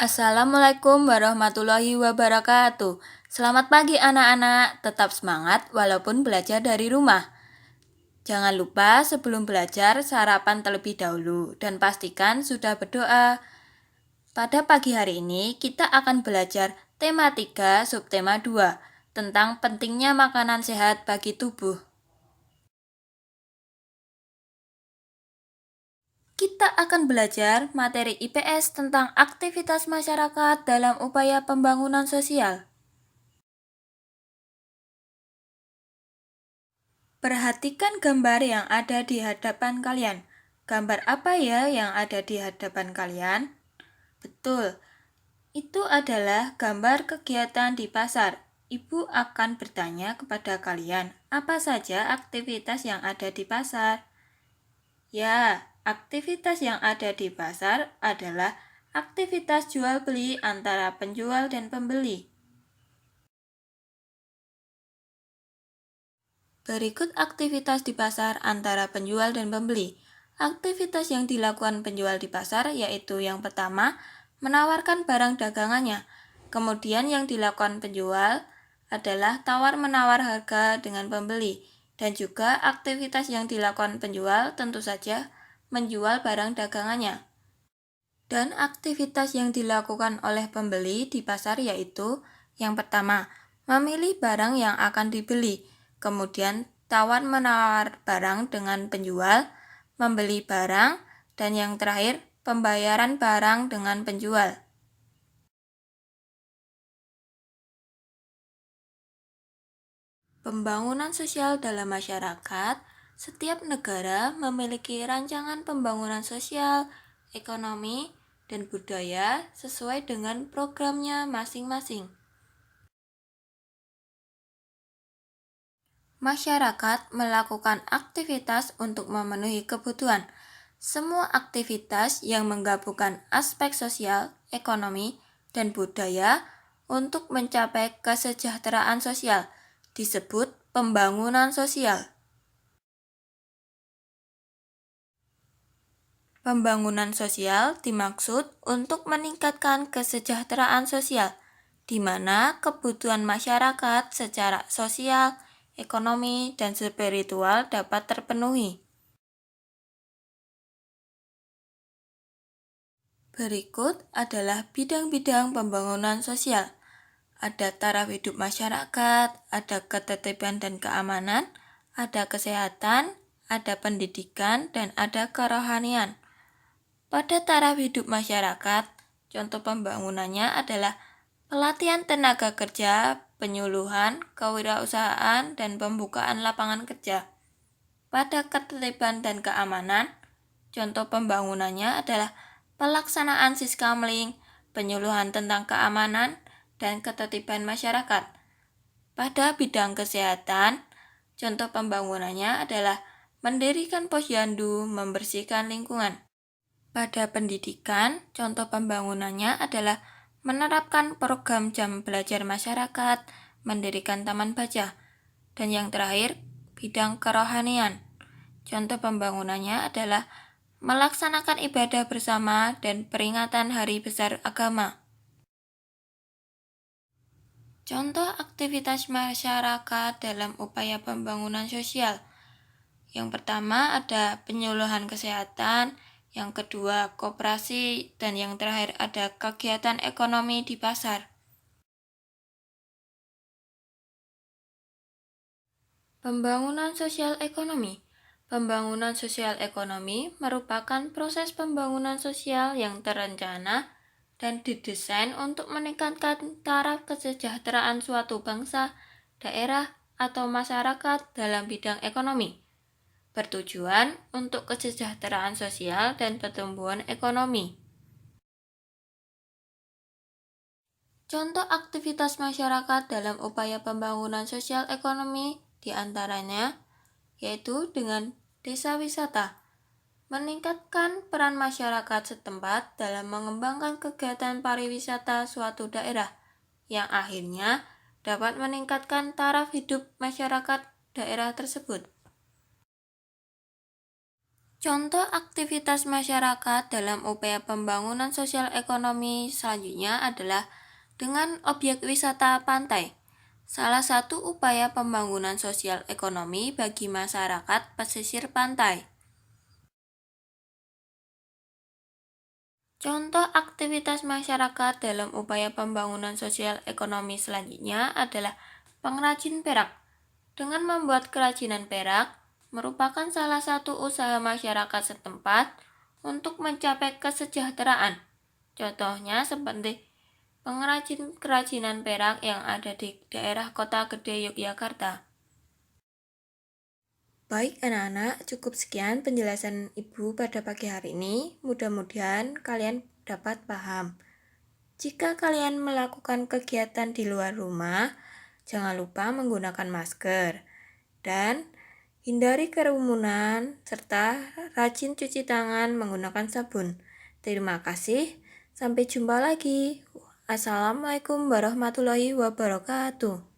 Assalamualaikum warahmatullahi wabarakatuh. Selamat pagi anak-anak, tetap semangat walaupun belajar dari rumah. Jangan lupa sebelum belajar sarapan terlebih dahulu dan pastikan sudah berdoa. Pada pagi hari ini kita akan belajar tema 3 subtema 2 tentang pentingnya makanan sehat bagi tubuh. Kita akan belajar materi IPS tentang aktivitas masyarakat dalam upaya pembangunan sosial. Perhatikan gambar yang ada di hadapan kalian. Gambar apa ya yang ada di hadapan kalian? Betul, itu adalah gambar kegiatan di pasar. Ibu akan bertanya kepada kalian, apa saja aktivitas yang ada di pasar? Ya, aktivitas yang ada di pasar adalah aktivitas jual beli antara penjual dan pembeli. Berikut aktivitas di pasar antara penjual dan pembeli. Aktivitas yang dilakukan penjual di pasar yaitu yang pertama, menawarkan barang dagangannya. Kemudian yang dilakukan penjual adalah tawar-menawar harga dengan pembeli. Dan juga aktivitas yang dilakukan penjual tentu saja menjual barang dagangannya. Dan aktivitas yang dilakukan oleh pembeli di pasar yaitu yang pertama, memilih barang yang akan dibeli. Kemudian tawar-menawar barang dengan penjual, membeli barang, dan yang terakhir pembayaran barang dengan penjual. Pembangunan sosial dalam masyarakat, setiap negara memiliki rancangan pembangunan sosial, ekonomi, dan budaya sesuai dengan programnya masing-masing. Masyarakat melakukan aktivitas untuk memenuhi kebutuhan. Semua aktivitas yang menggabungkan aspek sosial, ekonomi, dan budaya untuk mencapai kesejahteraan sosial disebut pembangunan sosial. Pembangunan sosial dimaksud untuk meningkatkan kesejahteraan sosial, di mana kebutuhan masyarakat secara sosial, ekonomi, dan spiritual dapat terpenuhi. Berikut adalah bidang-bidang pembangunan sosial. Ada taraf hidup masyarakat, ada ketertiban dan keamanan, ada kesehatan, ada pendidikan, dan ada kerohanian. Pada taraf hidup masyarakat, contoh pembangunannya adalah pelatihan tenaga kerja, penyuluhan, kewirausahaan, dan pembukaan lapangan kerja. Pada ketertiban dan keamanan, contoh pembangunannya adalah pelaksanaan siskamling, penyuluhan tentang keamanan, dan ketertiban masyarakat. Pada bidang kesehatan, contoh pembangunannya adalah mendirikan posyandu, membersihkan lingkungan. Pada pendidikan, contoh pembangunannya adalah menerapkan program jam belajar masyarakat, mendirikan taman baca. Dan yang terakhir, bidang kerohanian. Contoh pembangunannya adalah melaksanakan ibadah bersama dan peringatan hari besar agama. Contoh aktivitas masyarakat dalam upaya pembangunan sosial. Yang pertama ada penyuluhan kesehatan, yang kedua koperasi, dan yang terakhir ada kegiatan ekonomi di pasar. Pembangunan sosial ekonomi. Pembangunan sosial ekonomi merupakan proses pembangunan sosial yang terencana dan didesain untuk meningkatkan taraf kesejahteraan suatu bangsa, daerah, atau masyarakat dalam bidang ekonomi. Bertujuan untuk kesejahteraan sosial dan pertumbuhan ekonomi. Contoh aktivitas masyarakat dalam upaya pembangunan sosial ekonomi diantaranya yaitu dengan desa wisata, meningkatkan peran masyarakat setempat dalam mengembangkan kegiatan pariwisata suatu daerah, yang akhirnya dapat meningkatkan taraf hidup masyarakat daerah tersebut. Contoh aktivitas masyarakat dalam upaya pembangunan sosial ekonomi selanjutnya adalah dengan objek wisata pantai. Salah satu upaya pembangunan sosial ekonomi bagi masyarakat pesisir pantai. Contoh aktivitas masyarakat dalam upaya pembangunan sosial ekonomi selanjutnya adalah pengrajin perak. Dengan membuat kerajinan perak merupakan salah satu usaha masyarakat setempat untuk mencapai kesejahteraan. Contohnya seperti pengrajin kerajinan perak yang ada di daerah Kota Gede Yogyakarta. Baik anak-anak, cukup sekian penjelasan Ibu pada pagi hari ini. Mudah-mudahan kalian dapat paham. Jika kalian melakukan kegiatan di luar rumah, jangan lupa menggunakan masker dan hindari kerumunan serta rajin cuci tangan menggunakan sabun. Terima kasih. Sampai jumpa lagi. Assalamualaikum warahmatullahi wabarakatuh.